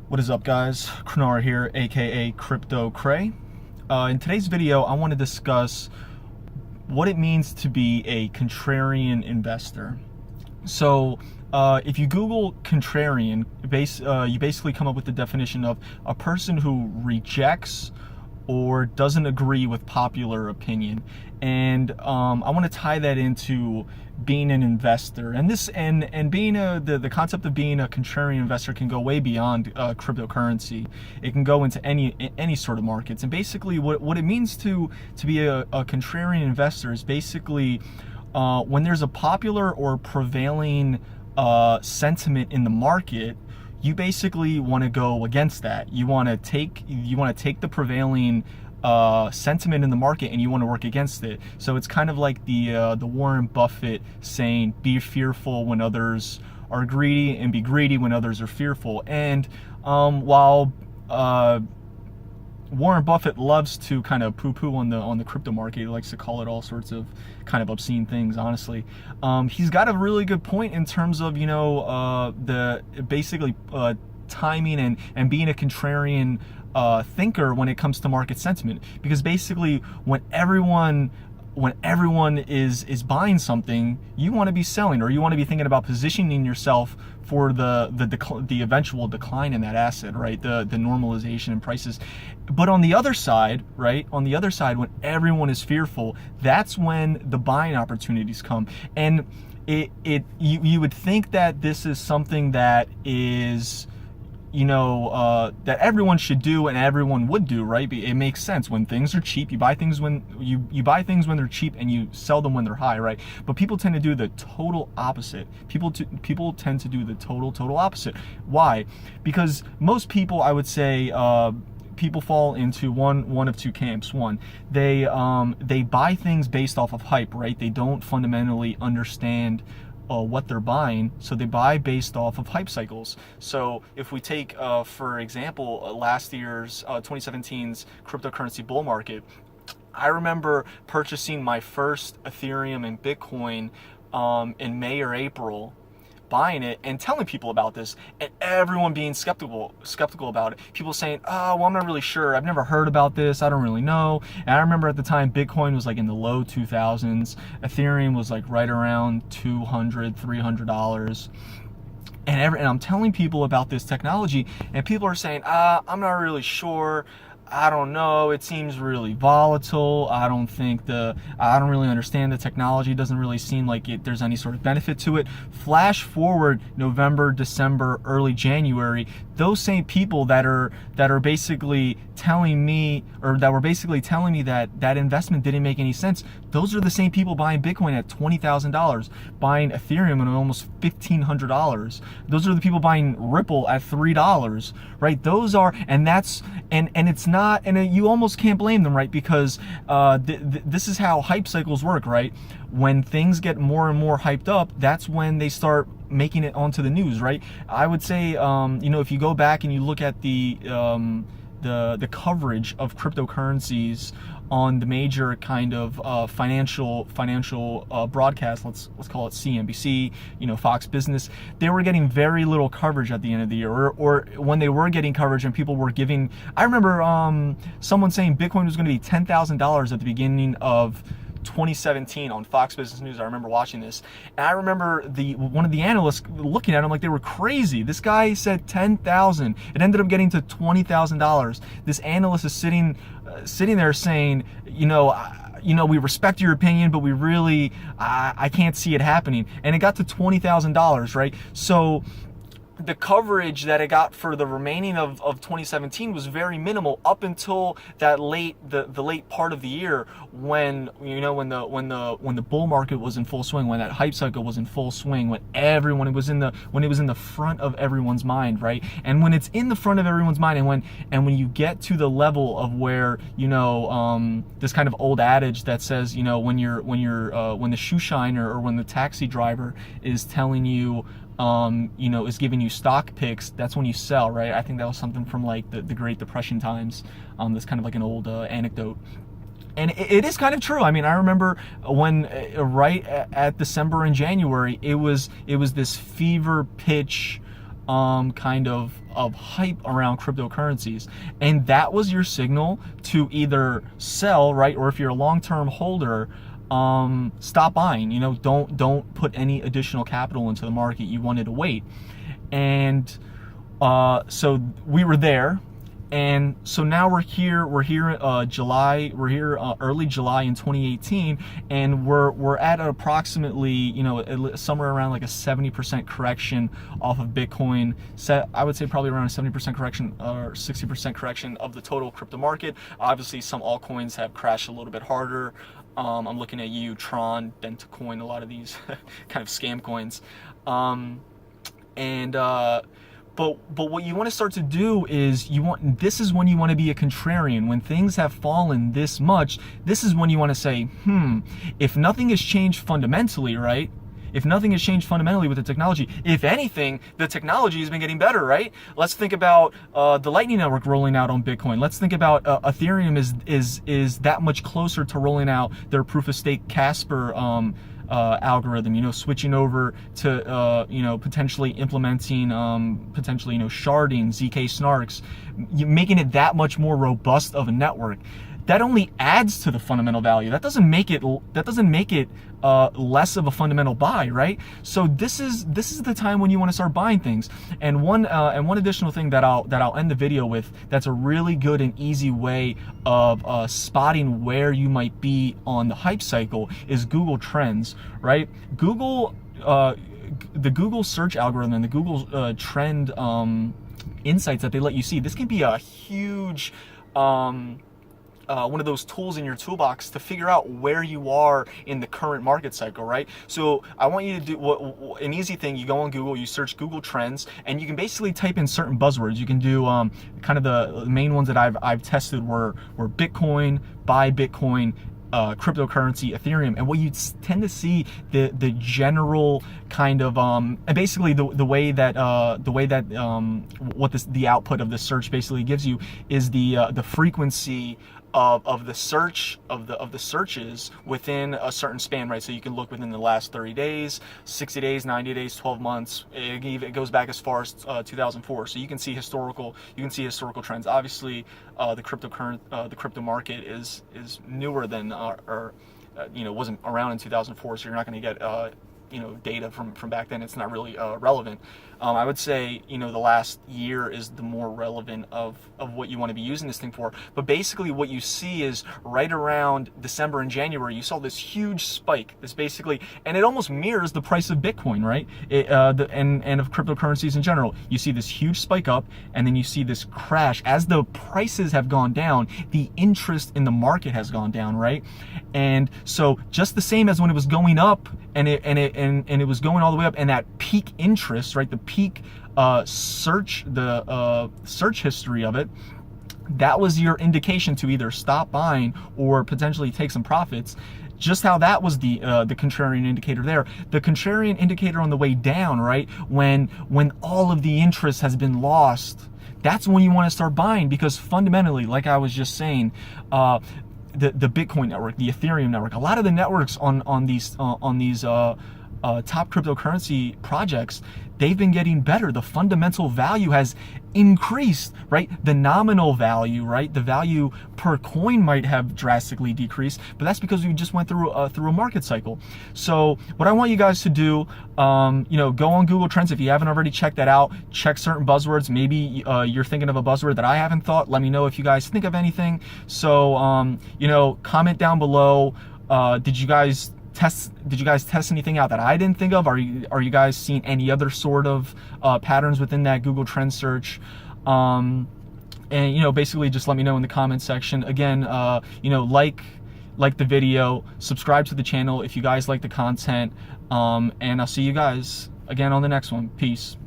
What is up, guys? Crypto here, aka Crypto Cray. In today's video, I want to discuss what it means to be a contrarian investor. So, if you Google contrarian, you basically come up with the definition of a person who rejects or doesn't agree with popular opinion. And I want to tie that into being an investor, and being the concept of being a contrarian investor can go way beyond cryptocurrency. It can go into any sort of markets. And basically what it means to be a contrarian investor is basically when there's a popular or prevailing sentiment in the market, you basically want to go against that. You want to take the prevailing sentiment in the market and you want to work against it. So it's kind of like the Warren Buffett saying, "Be fearful when others are greedy, and be greedy when others are fearful." And while Warren Buffett loves to kind of poo-poo on the crypto market, he likes to call it all sorts of kind of obscene things, honestly. He's got a really good point in terms of, the basically timing and being a contrarian thinker when it comes to market sentiment. Because basically when everyone is buying something, you want to be selling, or you want to be thinking about positioning yourself for the eventual decline in that asset, right? The normalization in prices. But on the other side, right? On the other side, when everyone is fearful, that's when the buying opportunities come. And you would think that this is something that is, that everyone should do and everyone would do, right? It makes sense. When things are cheap, you buy things when you buy things when they're cheap, and you sell them when they're high, right? But people tend to do the total opposite. People tend to do the total opposite. Why? Because most people, I would say, people fall into one of two camps. One, they buy things based off of hype, right? They don't fundamentally understand what they're buying, so they buy based off of hype cycles. So if we take, for example, last year's 2017's cryptocurrency bull market, I remember purchasing my first Ethereum and Bitcoin in May or April, buying it and telling people about this, and everyone being skeptical about it. People saying, "Oh, well, I'm not really sure. I've never heard about this. I don't really know." And I remember at the time, Bitcoin was like in the low 2000s. Ethereum was like right around $200, $300. And I'm telling people about this technology, and people are saying, "I'm not really sure. I don't know. It seems really volatile. I don't really understand the technology. It doesn't really seem like there's any sort of benefit to it." Flash forward November, December, early January, those same people that are basically telling me, or that were basically telling me that investment didn't make any sense, those are the same people buying Bitcoin at $20,000, buying Ethereum at almost $1,500. Those are the people buying Ripple at $3, right? Those are, and it's not, and you almost can't blame them, right? Because this is how hype cycles work, right? When things get more and more hyped up, that's when they start making it onto the news, right? I would say, if you go back and you look at the coverage of cryptocurrencies on the major kind of financial broadcast, let's call it CNBC, Fox Business, they were getting very little coverage at the end of the year, or when they were getting coverage and people were giving. I remember someone saying Bitcoin was going to be $10,000 at the beginning of 2017 on Fox Business News. I remember watching this, and I remember one of the analysts looking at him like they were crazy. This guy said 10,000. It ended up getting to $20,000. This analyst is sitting there saying, we respect your opinion, but we really, I can't see it happening. And it got to $20,000, right? So the coverage that it got for the remaining of 2017 was very minimal up until that the late part of the year, when the bull market was in full swing, when that hype cycle was in full swing, when it was in the front of everyone's mind, right? And when it's in the front of everyone's mind, and when you get to the level of where, this kind of old adage that says, when the shoe shiner or when the taxi driver is telling you, is giving you stock picks, that's when you sell, right? I think that was something from like the Great Depression times. That's kind of like an old anecdote. And it is kind of true. I mean, I remember when right at December and January, it was this fever pitch kind of hype around cryptocurrencies, and that was your signal to either sell, right? Or if you're a long-term holder, stop buying. You know, don't put any additional capital into the market. You wanted to wait. And so we were there, and so now we're here July, early July in 2018, and we're at approximately, you know, somewhere around like a 70% correction off of Bitcoin. I would say probably around a 70% correction or 60% correction of the total crypto market. Obviously some altcoins have crashed a little bit harder. I'm looking at Tron, Dentacoin, a lot of these kind of scam coins. But what you want to start to do is this is when you want to be a contrarian. When things have fallen this much, this is when you want to say, if nothing has changed fundamentally, right? If nothing has changed fundamentally with the technology, if anything, the technology has been getting better, right? Let's think about the Lightning Network rolling out on Bitcoin. Let's think about Ethereum is that much closer to rolling out their proof of stake Casper algorithm, you know, switching over to, you know, potentially implementing, potentially, you know, sharding, ZK snarks, making it that much more robust of a network. That only adds to the fundamental value. That doesn't make it less of a fundamental buy, right? So this is the time when you want to start buying things. And one additional thing that I'll end the video with, that's a really good and easy way of spotting where you might be on the hype cycle, is Google Trends, right? Google, the Google search algorithm and the Google trend insights that they let you see. This can be a huge one of those tools in your toolbox to figure out where you are in the current market cycle, right? So I want you to do an easy thing. You go on Google, you search Google Trends, and you can basically type in certain buzzwords. You can do kind of the main ones that I've tested were Bitcoin, buy Bitcoin, cryptocurrency, Ethereum, and what you tend to see, the general kind of and basically the way that what the output of the search basically gives you is the frequency of the search of the searches within a certain span, right? So you can look within the last 30 days, 60 days, 90 days, 12 months. It goes back as far as 2004. So you can see historical trends. Obviously, the crypto market is newer than you know, wasn't around in 2004. So you're not going to get you know, data from back then. It's not really relevant. I would say, you know, the last year is the more relevant of what you want to be using this thing for. But basically what you see is right around December and January, you saw this huge spike. This basically, and it almost mirrors the price of Bitcoin, right? And of cryptocurrencies in general. You see this huge spike up, and then you see this crash. As the prices have gone down, the interest in the market has gone down, right? And so just the same as when it was going up, and it was going all the way up, and that peak interest, right? The peak search history of it, that was your indication to either stop buying or potentially take some profits. Just how that was the contrarian indicator there. The contrarian indicator on the way down, right? When all of the interest has been lost, that's when you want to start buying, because fundamentally, like I was just saying, the Bitcoin network, the Ethereum network, a lot of the networks on these top cryptocurrency projects, they've been getting better. The fundamental value has increased, right? The nominal value, right? The value per coin might have drastically decreased, but that's because we just went through a market cycle. So what I want you guys to do, you know, go on Google Trends. If you haven't already checked that out, check certain buzzwords. Maybe you're thinking of a buzzword that I haven't thought. Let me know if you guys think of anything. So, you know, comment down below. Did you guys test anything out that I didn't think of? Are you guys seeing any other sort of patterns within that Google Trend search? And you know, basically just let me know in the comment section. Again, you know, like the video, subscribe to the channel if you guys like the content, and I'll see you guys again on the next one. Peace.